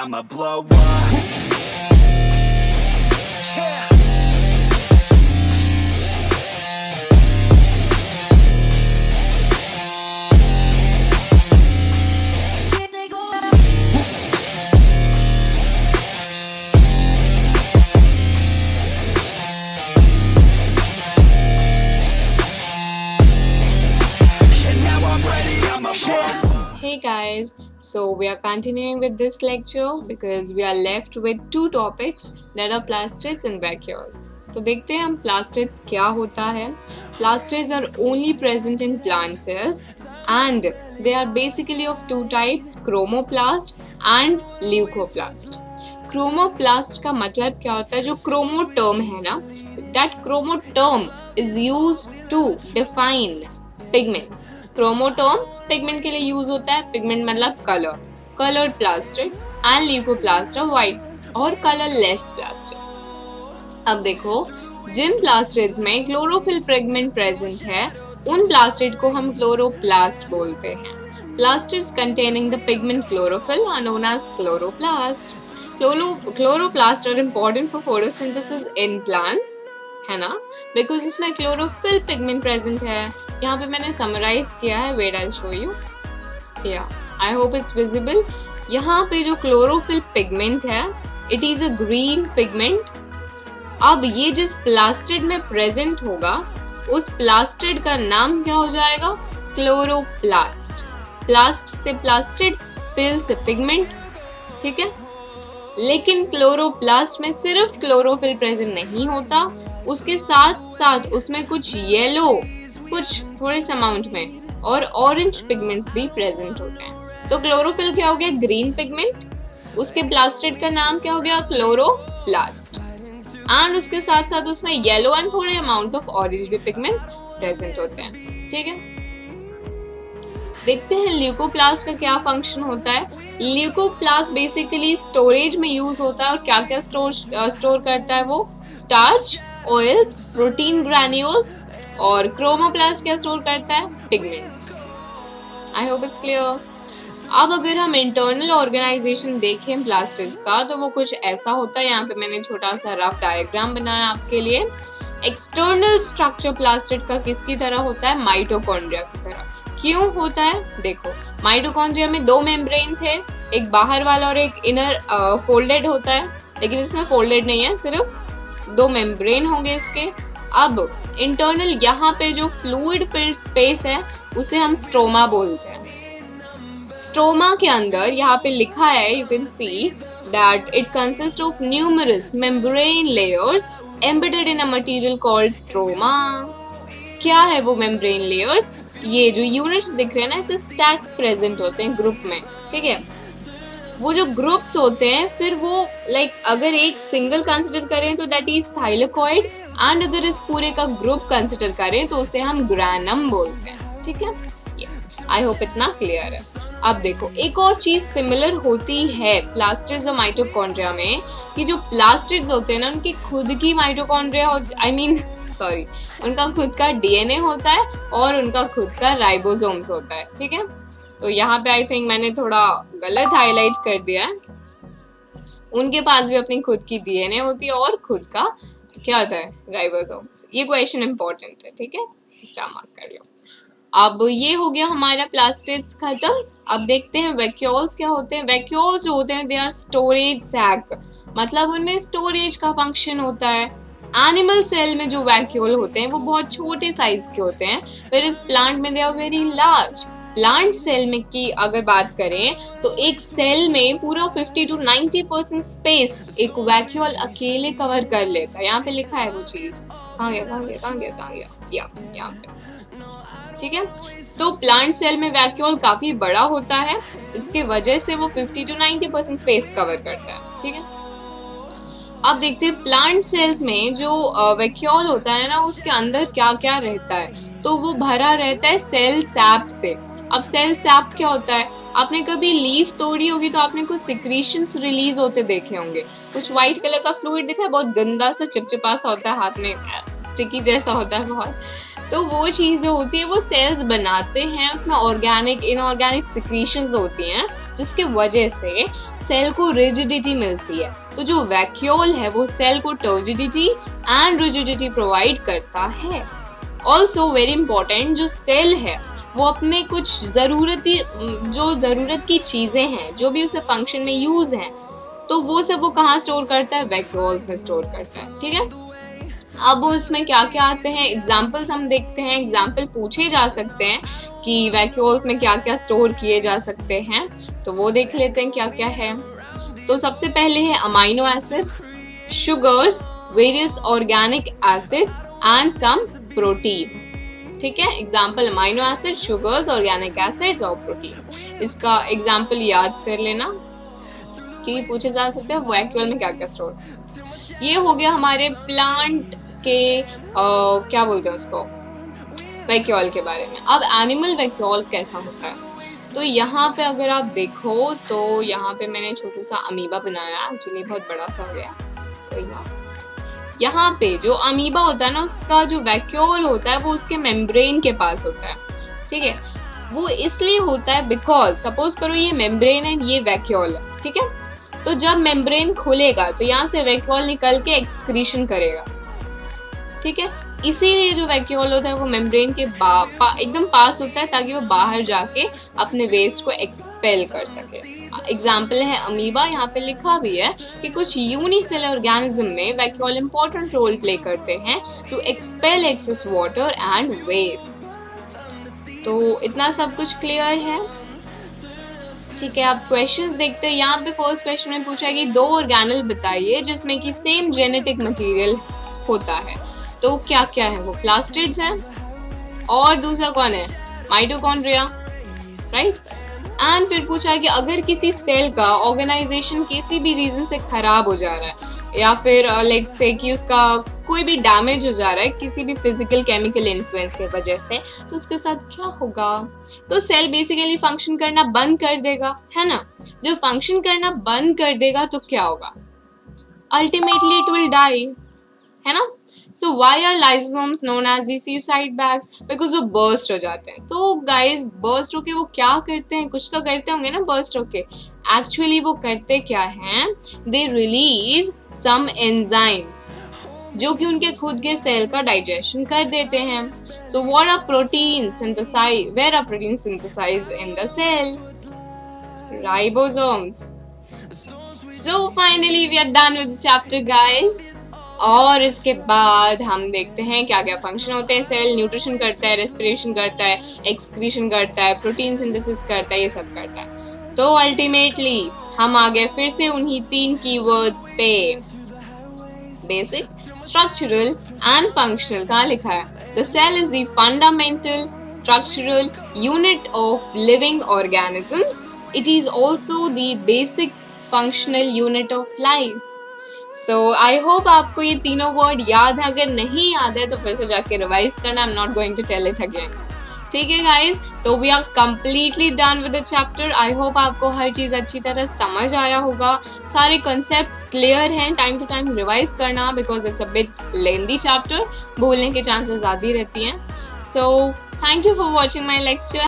I'ma blow up. Yeah. Hey guys, so we are continuing with this lecture because we are left with two topics that are plastids and vacuoles. तो देखते हैं हम plastids क्या होता है. Plastids are only present in plant cells and they are basically of two types, chromoplast and leucoplast. Chromoplast का मतलब क्या होता है? जो chromoterm है ना, that chromoterm is used to define pigments. क्रोमोटोम पिगमेंट के लिए यूज होता है. पिगमेंट मतलब colour. Coloured plastid and leucoplast are white और कलरलेस प्लास्टिड्स. अब देखो, जिन प्लास्टिड्स में क्लोरोफिल पिगमेंट प्रेजेंट है उन प्लास्टिड को हम क्लोरोप्लास्ट बोलते हैं. Plastids containing the pigment chlorophyll are known as chloroplast. Chloroplast are important for photosynthesis in plants, है ना, बिकॉज उसमें क्लोरोफिल पिगमेंट प्रेजेंट है. यहाँ पे मैंने समराइज किया है. Wait I show you. या आई होप इट्स विजिबल. यहाँ पे जो क्लोरोफिल पिगमेंट है, it is a green pigment. अब ये जिस प्लास्टिड में प्रेजेंट होगा उस प्लास्टिड का नाम क्या हो जाएगा? क्लोरोप्लास्ट. प्लास्ट से प्लास्टिड, फिल से पिगमेंट, ठीक है. लेकिन क्लोरोप्लास्ट में सिर्फ क्लोरोफिल प्रेजेंट नहीं होता, उसके साथ साथ उसमें कुछ येलो, कुछ थोड़े से अमाउंट में, और ऑरेंज पिगमेंट्स भी प्रेजेंट होते हैं. तो क्लोरोफिल क्या हो गया? Green pigment. उसके प्लास्टिड का नाम क्या हो गया? क्लोरोप्लास्ट. एंड उसके साथ साथ उसमें येलो एंड थोड़े अमाउंट ऑफ ऑरेंज भी पिगमेंट्स प्रेजेंट होते हैं, ठीक है. देखते हैं ल्यूकोप्लास्ट का क्या फंक्शन होता है. ल्यूकोप्लास्ट बेसिकली स्टोरेज में यूज होता है. और क्या क्या स्टोर करता है वो? Starch, oils, protein granules. और क्रोमोप्लास्ट क्या स्टोर करता है? Pigments. I hope it's clear. अब अगर हम इंटरनल ऑर्गेनाइजेशन देखें प्लास्टिड्स का, तो वो कुछ ऐसा होता है. यहाँ पे मैंने छोटा सा रफ डायग्राम बनाया आपके लिए. एक्सटर्नल स्ट्रक्चर प्लास्टिड का किसकी तरह होता है? माइटोकॉन्ड्रिया की तरह. क्यों होता है? देखो, माइटोकॉन्ड्रिया में दो मेम्ब्रेन थे, एक बाहर वाला और एक इनर फोल्डेड होता है. लेकिन इसमें फोल्डेड नहीं है, सिर्फ दो मेम्ब्रेन होंगे इसके. अब इंटरनल यहाँ पे जो फ्लूइड फिल्ड स्पेस है उसे हम स्ट्रोमा बोलते हैं. स्ट्रोमा के अंदर यहाँ पे लिखा है, you can see that it consist of numerous membrane layers embedded in a material called stroma. क्या है वो मेम्ब्रेन लेयर्स? ये जो यूनिट्स दिख रहे हैं ना, ऐसे स्टैक्स प्रेजेंट होते हैं ग्रुप में, ठीक है. वो जो ग्रुप्स होते हैं, फिर वो अगर एक सिंगल कंसिडर करें तो दैट इज थाइलेकॉइड, एंड अगर इस पूरे का ग्रुप कंसिडर करें तो उसे हम ग्रैनम बोलते हैं, ठीक है. यस, आई होप इतना क्लियर है. अब देखो, एक और चीज सिमिलर होती है प्लास्टिड्स और माइटोकॉन्ड्रिया में, कि जो प्लास्टिड्स होते हैं ना, उनकी खुद की माइटोकॉन्ड्रिया उनका खुद का डीएनए होता है और उनका खुद का राइबोसोम्स होता है, ठीक है. तो यहाँ पे आई थिंक मैंने थोड़ा गलत हाईलाइट कर दिया है. उनके पास भी अपनी खुद की डीएनए होती है और खुद का क्या होता है? राइबोसोम्स. ये क्वेश्चन इंपॉर्टेंट है, ठीक है, स्टार मार्क कर लो. अब ये हो गया हमारा प्लास्टिड्स खत्म. अब देखते हैं वैक्यूल्स क्या होते हैं. वैक्यूल्स जो होते हैं, दे आर स्टोरेज सैक, मतलब उनमें स्टोरेज का फंक्शन होता है. एनिमल सेल में जो वैक्यूल होते हैं वो बहुत छोटे साइज के होते हैं, फिर इस प्लांट में they are very large. Plant cell में की अगर बात करें तो एक सेल में पूरा 50 to 90% स्पेस एक वैक्यूल अकेले कवर कर लेता है. यहाँ पे लिखा है वो चीज. कहाँ गया? यहाँ पे, ठीक है. तो प्लांट सेल में वैक्यूल काफी बड़ा होता है, इसके वजह से वो 50 to 90% स्पेस कवर करता है, ठीक है. अब देखते हैं प्लांट सेल्स में जो वैक्यूल होता है ना, उसके अंदर क्या क्या रहता है. तो वो भरा रहता है सेल सैप से. अब सेल सैप क्या होता है? आपने कभी लीफ तोड़ी होगी तो आपने कुछ सिक्रीशंस रिलीज होते देखे होंगे. कुछ व्हाइट कलर का फ्लूइड दिखा है, बहुत गंदा सा चिपचिपा सा होता है, हाथ में स्टिकी जैसा होता है बहुत. तो वो चीज जो होती है वो सेल्स बनाते हैं, उसमें ऑर्गेनिक इनऑर्गेनिक सिक्रीशंस होती हैं जिसके वजह से सेल को रिजिडिटी मिलती है। तो जो वैक्यूल है वो सेल को टर्जिडिटी एंड रिजिडिटी प्रोवाइड करता है। ऑल्सो वेरी इंपॉर्टेंट, जो सेल है वो अपने कुछ ज़रूरत की चीज़ें हैं, जो भी उसे फंक्शन में यूज़ हैं, तो वो सब वो कहाँ स्टोर करता है, वैक्यूल्स में स्टोर करता है। ठीक है, अब उसमें क्या क्या आते हैं, एग्जाम्पल्स हम देखते हैं। एग्जाम्पल पूछे जा सकते हैं कि वैक्यूल्स में क्या क्या स्टोर किए जा सकते हैं, तो वो देख लेते हैं क्या क्या है। तो सबसे पहले है amino acids, sugars, various organic acids and some proteins. ठीक है, example amino acid, sugars, organic acids और प्रोटीन्स। इसका एग्जाम्पल याद कर लेना कि पूछे जा सकते हैं वैक्यूल में क्या क्या स्टोर। ये हो गया हमारे प्लांट के क्या बोलते हैं उसको, वैक्यूल के बारे में। अब एनिमल वैक्यूल कैसा होता है, तो यहाँ पे अगर आप देखो तो यहाँ पे मैंने छोटा सा अमीबा बनाया, एक्चुअली बहुत बड़ा सा हो गया कोई ना। यहाँ पे जो अमीबा होता है ना, उसका जो वैक्यूल होता है वो उसके मेम्ब्रेन के पास होता है। ठीक है, वो इसलिए होता है बिकॉज सपोज करो ये मेम्ब्रेन है, ये वैक्यूल है। ठीक है, तो जब मेम्ब्रेन खुलेगा तो यहाँ से वैक्यूल निकल के एक्सक्रीशन करेगा। ठीक है, इसीलिए जो वैक्यूल होता है वो मेम्ब्रेन के एकदम पास होता है, ताकि वो बाहर जाके अपने वेस्ट को एक्सपेल कर सके। एग्जाम्पल है अमीबा, यहाँ पे लिखा भी है कि कुछ यूनिसेलुलर ऑर्गेनिज्म में वैक्यूल इंपॉर्टेंट रोल प्ले करते हैं to expel excess water and waste. तो इतना सब कुछ क्लियर है। ठीक है, आप क्वेश्चंस देखते हैं। यहाँ पे फर्स्ट क्वेश्चन में पूछा है कि 2 ऑर्गेनल बताइए जिसमें कि सेम जेनेटिक मटेरियल होता है। तो क्या क्या है वो, प्लास्टिड्स हैं और दूसरा कौन है, माइटोकॉन्ड्रिया, राइट। एंड फिर पूछा है कि अगर किसी सेल का ऑर्गेनाइजेशन किसी भी रीजन से खराब हो जा रहा है या फिर लेट्स से कि उसका कोई भी डैमेज हो जा रहा है किसी भी फिजिकल केमिकल इन्फ्लुएंस की वजह से, तो उसके साथ क्या होगा। तो सेल बेसिकली फंक्शन करना बंद कर देगा, है ना। जब फंक्शन करना बंद कर देगा तो क्या होगा, अल्टीमेटली इट विल डाई, है ना। So why are lysosomes known as the suicide bags? Because वो burst हो जाते हैं। तो guys burst होके वो क्या करते हैं, कुछ तो करते होंगे ना burst होके। Actually वो करते क्या हैं, they release some enzymes जो कि उनके खुद के सेल का डाइजेशन कर देते हैं। So what are proteins synthesized? Where are proteins synthesized in the cell? Ribosomes. So finally we are done with the chapter, guys. और इसके बाद हम देखते हैं क्या क्या फंक्शन होते हैं। सेल न्यूट्रिशन करता है, रेस्पिरेशन करता है, एक्सक्रीशन करता है, प्रोटीन सिंथेसिस करता है, ये सब करता है। तो अल्टीमेटली हम आ गए फिर से उन्हीं 3 कीवर्ड्स पे, बेसिक, स्ट्रक्चरल एंड फंक्शनल। कहाँ लिखा है, the cell is the fundamental structural unit of living organisms. It is also the basic functional unit of life. So I hope आपको ये तीनों वर्ड याद है। अगर नहीं याद है तो फिर से जाके रिवाइज करना, I am not going to tell it again. ठीक है गाइज, तो we are completely done with the chapter. I hope आपको हर चीज अच्छी तरह समझ आया होगा, सारे कॉन्सेप्ट्स क्लियर हैं। टाइम टू टाइम रिवाइज करना, because it's a bit lengthy chapter, भूलने के चांसेस ज्यादा रहती हैं। So thank you for watching my lecture.